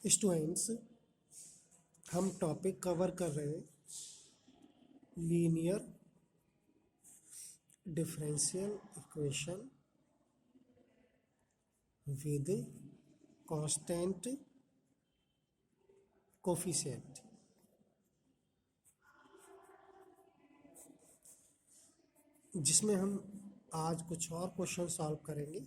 Students, हम topic cover कर रहे हैं linear differential equation with constant coefficient. जिसमें हम आज कुछ और क्वेश्चन सॉल्व करेंगे।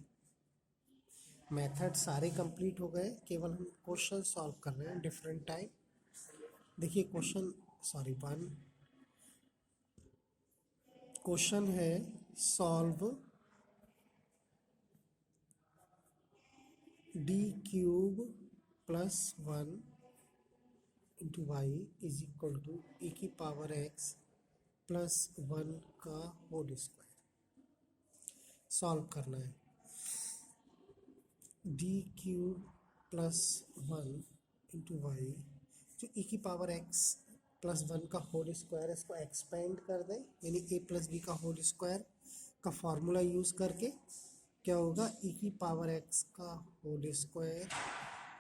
मेथड सारे कंप्लीट हो गए, केवल हम क्वेश्चन सॉल्व कर रहे हैं डिफरेंट टाइप। देखिए क्वेश्चन है solve D cube plus 1 into y is equal to e की पावर x प्लस 1 का होल स्क्वायर सॉल्व करना है। D cube plus 1 into y जो e की पावर x प्लस 1 का होल स्क्वायर है, इसको एक्सपेंड कर दें, यानी a प्लस बी का होल स्क्वायर का फॉर्मूला यूज़ करके क्या होगा, e की पावर x का whole square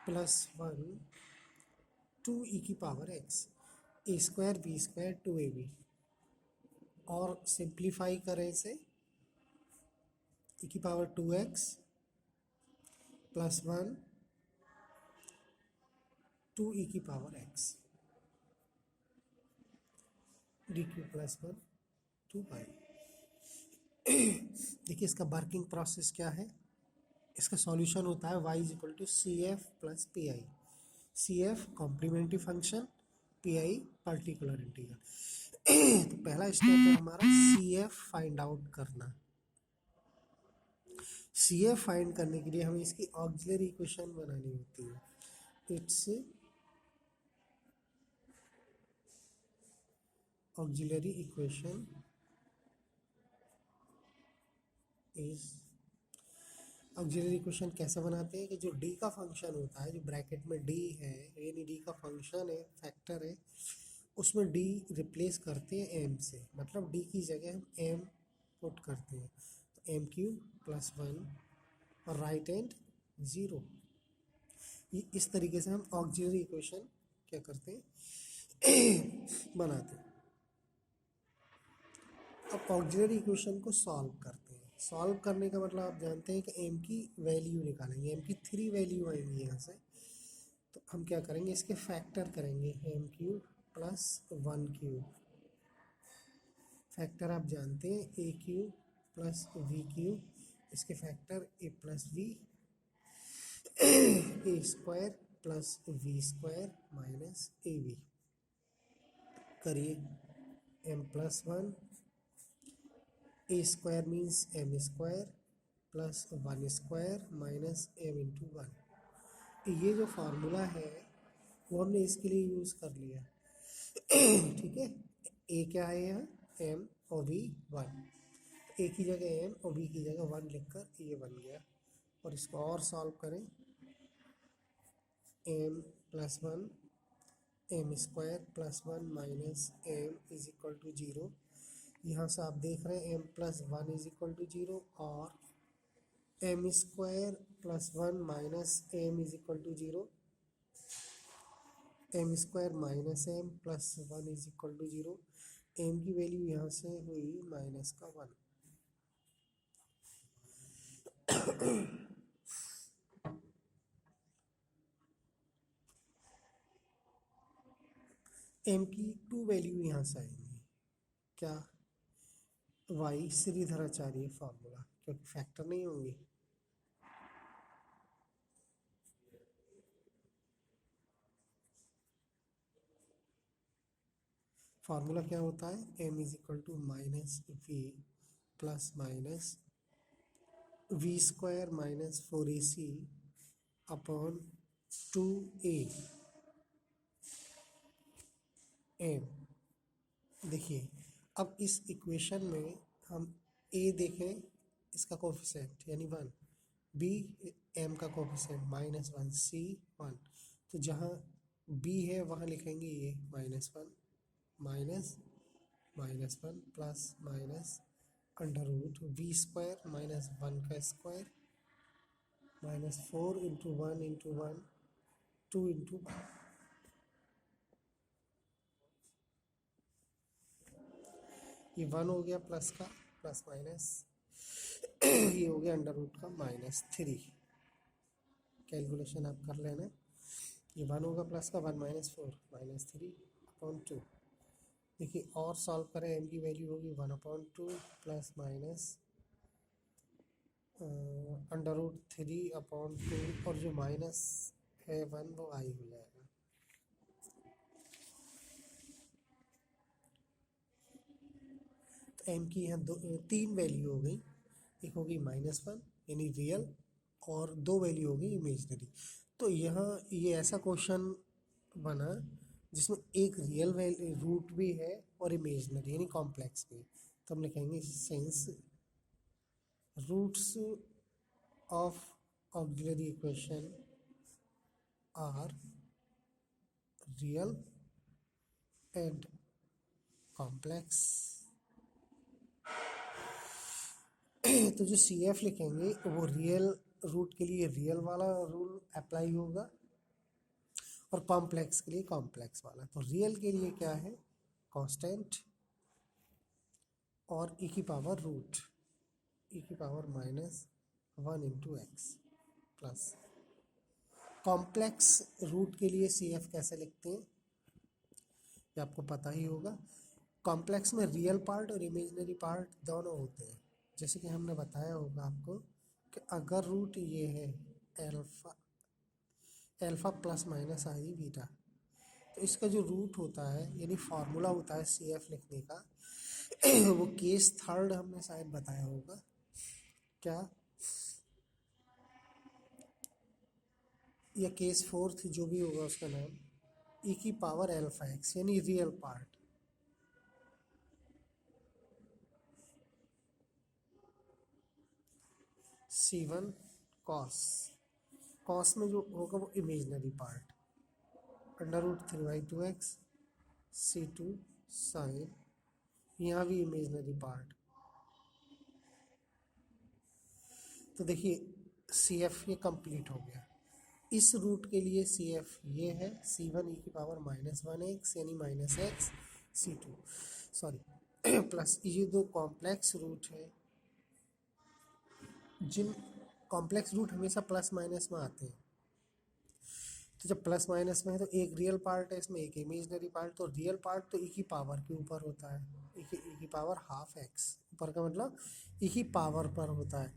plus 1 two e की power x a square b square 2ab, और सिंप्लीफाई करें इसे e की power 2x plus 1 two e की power x D cube plus 1 two y. देखिए इसका वर्किंग प्रोसेस क्या है। इसका सॉल्यूशन होता है y is equal to C F plus P I. C F complementary function, P I particular integral. तो पहला स्टेप है हमारा सी एफ फाइंड आउट करना। सी एफ फाइंड करने के लिए हमें इसकी ऑक्सिलरी इक्वेशन बनानी होती है। It's auxiliary equation is, auxiliary equation कैसे बनाते हैं कि जो डी का फंक्शन होता है, जो ब्रैकेट में डी है यानी डी का फंक्शन है, फैक्टर है, उसमें डी रिप्लेस करते हैं एम से, मतलब डी की जगह हम एम पुट करते हैं। तो एम क्यूब प्लस 1 और राइट हैंड 0। इस तरीके से हम ऑक्सिलरी इक्वेशन क्या करते हैं बनाते हैं। अब ऑक्सिलरी इक्वेशन को सॉल्व करते हैं। सॉल्व करने का मतलब आप जानते हैं कि एम की वैल्यू निकालेंगे, एम की 3 वैल्यू आएंगी यहाँ से। तो हम क्या करेंगे, इसके फैक्टर करेंगे, M cube plus 1 cube. Factor आप जानते हैं A cube plus V cube, इसके factor A plus V, A square plus V square minus A V. करिए M plus 1, A square means M square plus 1 square minus M into 1। ये जो formula है वो हमने इसके लिए यूज़ कर लिया। ठीक है, ए क्या है यहाँ, एम और वी 1, ए की जगह एम और वी की जगह 1 लिखकर ये बन गया। और इसको और सॉल्व करें, m plus 1 m square plus 1 minus m is equal to 0। यहाँ से आप देख रहे हैं m plus 1 is equal to 0 और m square plus 1 minus m is equal to 0। M square minus m plus 1 is equal to 0। M की value यहाँ से हुई माइनस का 1। एम की 2 वैल्यू यहाँ से आएंगी, क्या, वाई श्रीधराचार्य फार्मूला, क्योंकि फैक्टर नहीं होंगे। फार्मूला क्या होता है, m is equal to minus b plus minus b square minus 4ac upon 2a m. देखिए अब इस इक्वेशन में हम a देखें, इसका कोफिशिएंट यानी 1, b m का कोफिशिएंट माइनस 1, c 1। तो जहाँ b है वहाँ लिखेंगे ये minus 1 minus minus 1 plus minus under root b square minus 1 का square minus 4 into 1 into 1 two into ये वन हो गया प्लस का, प्लस माइनस ये हो गया अंडर रूट का -3। कैलकुलेशन आप कर लेना। ये वन होगा प्लस का, 1 - 4 -3/2। देखिए और सॉल्व करें, m की वैल्यू होगी 1/2 प्लस माइनस √3/2 और जो माइनस है 1 वो आई हो जाएगा। तो m की यहाँ तीन वैल्यू हो गई, एक होगी -1 यानी रियल और दो वैल्यू होगी इमेजनरी। तो यहाँ ये ऐसा क्वेश्चन बना जिसमें एक रियल रूट भी है और इमेजनरी यानी कॉम्प्लेक्स भी। तो हम लिखेंगे since roots of auxiliary equation are real and complex। तो जो CF लिखेंगे वो रियल रूट के लिए रियल वाला रूल अप्लाई होगा और कॉम्प्लेक्स के लिए कॉम्प्लेक्स वाला। तो रियल के लिए क्या है, कांस्टेंट और e की पावर रूट e की power -1 × x plus. Complex root के लिए CF कैसे लिखते हैं ये आपको पता ही होगा। कॉम्प्लेक्स में रियल पार्ट और इमेजिनरी पार्ट दोनों होते हैं। जैसे कि हमने बताया होगा आपको कि अगर रूट ये है एल्फा प्लस माइनस आई बीटा, तो इसका जो रूट होता है यानी फार्मूला होता है CF लिखने का वो केस थर्ड हमने शायद बताया होगा, क्या या केस फोर्थ जो भी होगा उसका नाम, e की पावर एल्फा x यानी रियल पार्ट C1 कॉस में जो होगा वो imaginary part √3/2x C2 sign, यहाँ भी इमेजनरी पार्ट। तो देखिए CF ये कंप्लीट हो गया। इस रूट के लिए CF ये है C1 e की पावर -1x यानी -x C2 सॉरी प्लस ये दो कॉम्प्लेक्स रूट है। जिन कॉम्प्लेक्स रूट हमेशा प्लस माइनस में आते हैं, तो जब प्लस माइनस में है तो एक रियल पार्ट है इसमें, एक इमेजनरी पार्ट। तो रियल पार्ट तो e की पावर के ऊपर होता है, e की पावर हाफ x ऊपर का मतलब e की पावर पर होता है,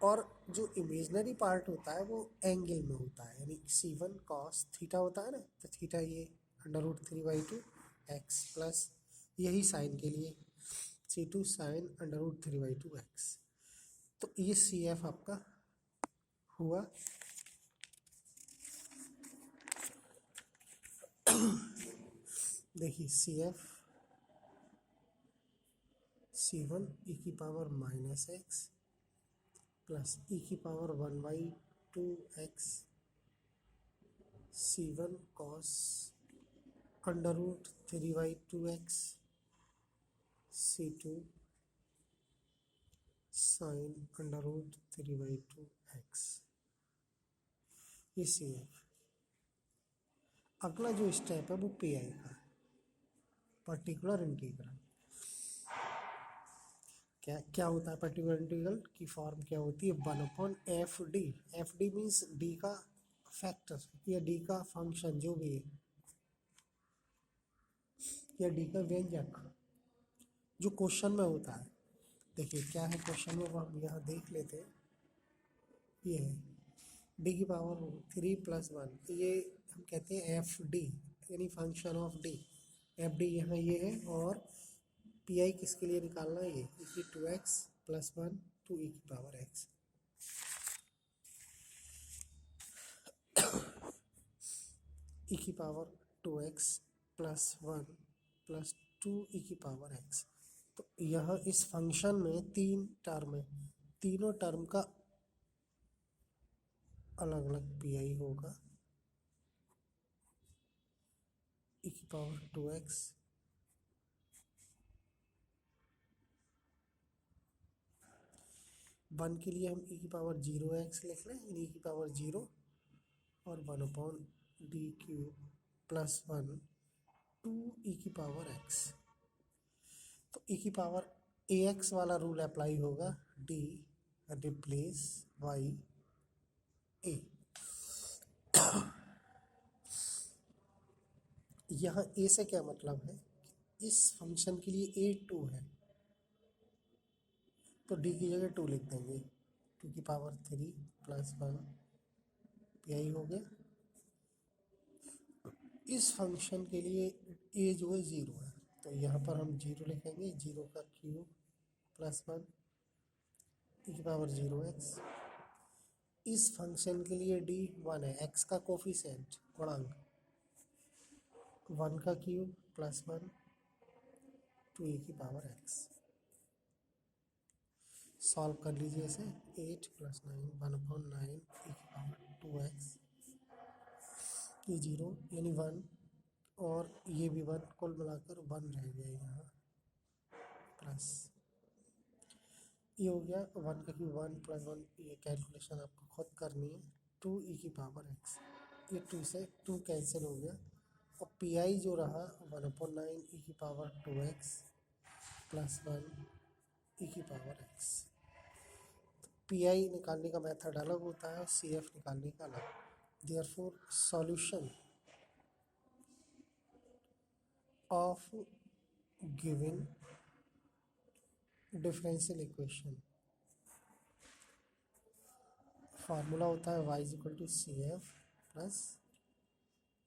और जो इमेजनरी पार्ट होता है वो एंगल में होता है यानी C1 cos थीटा होता है ना, तो थीटा ये √3/2x प्लस यही साइन के लिए C2 साइन √3/2x। तो ये CF आपका हुआ। देखिए CF C1 e की पावर -x प्लस e की power 1/2x C1 cos √3/2x C2 sine √3/2x। ये CF। अगला जो स्टेप है वो PI का, पर्टिकुलर इंटीग्रल। क्या क्या होता है पर्टिकुलर इंटीग्रल की फॉर्म क्या होती है, 1/FD। FD मीन्स D का फैक्टर या D का फंक्शन जो भी है, या D का व्यंजक जो क्वेश्चन में होता है। देखिए क्या है क्वेश्चन में, वो हम यहाँ देख लेते हैं। ये है D की पावर 3 + 1, ये हम कहते हैं FD यानी फंक्शन ऑफ D। FD यहाँ ये है, और PI किसके लिए निकालना है, ये e की 2x + 1 to e की पावर x। e की पावर 2x + 1 + 2 e की पावर x। तो यह इस फंक्शन में तीन टर्म है, तीनों टर्म का अलग अलग PI होगा। e की पावर 2x 1 के लिए हम e की पावर 0x लिख लें, e की पावर 0 और 1/0 D cube plus one two E की पावर एक्स। तो ई की पावर ए एक्स वाला रूल अप्लाई होगा, डी रिप्लेस वाई ए। यहाँ ए से क्या मतलब है कि इस फंक्शन के लिए ए टू है, तो डी की जगह टू लिख देंगे, टू की power three plus one P I हो गया। इस फंक्शन के लिए ए जो है ज़ीरो है, तो यहाँ पर हम जीरो लिखेंगे, जीरो का क्यूब प्लस वन ई की पावर जीरो एक्स। इस फंक्शन के लिए डी वन है, एक्स का कोफिशिएंट गुणांक, वन का cube plus one two E की पावर एक्स। सॉल्व कर लीजिए इसे, eight plus nine one upon nine E की पावर टू एक्स, ये जीरो यानी वन और ये भी वन, कुल मिलाकर वन रह गया यहाँ, प्लस ये हो गया वन का क्यूब वन प्लस वन, ये कैलकुलेशन आपको खुद करनी है, टू ई की पावर एक्स, ये टू से टू कैंसिल हो गया और पी आई जो रहा वन अपॉन नाइन ई की power two x plus one ई की पावर एक्स। पी आई निकालने का मेथड अलग होता है और सी एफ निकालने का अलग। Therefore solution of given differential equation, formula होता है y is equal to C F plus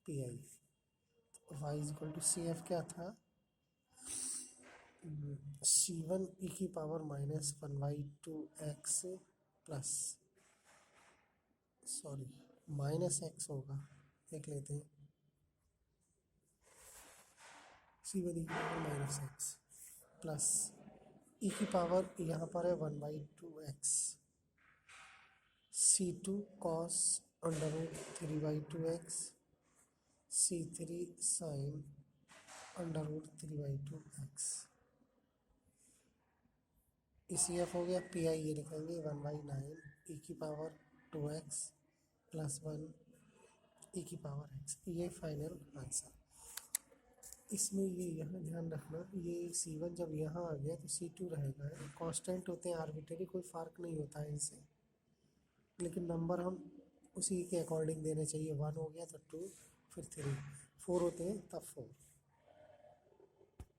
P I. Y is equal to C F क्या था, सी वन ई की power minus one by two x plus, sorry minus x होगा, देख लेते हैं, C one ई की power minus x plus e की power यहाँ पर है one by two x, C two cos under root three by two x, C three sine under root three by two x. इसी एफ हो गया, P I ये लिखेंगे one by nine E की power two x plus one ई की power X, ये final answer. इसमें ये यहाँ ध्यान रखना, ये सी वन जब यहाँ आ गया तो सी टू रहेगा, कांस्टेंट होते हैं आर्बिट्रेरी, कोई फ़र्क नहीं होता है इनसे, लेकिन नंबर हम उसी के अकॉर्डिंग देने चाहिए, वन हो गया तो टू, फिर थ्री, फोर होते हैं तब फोर।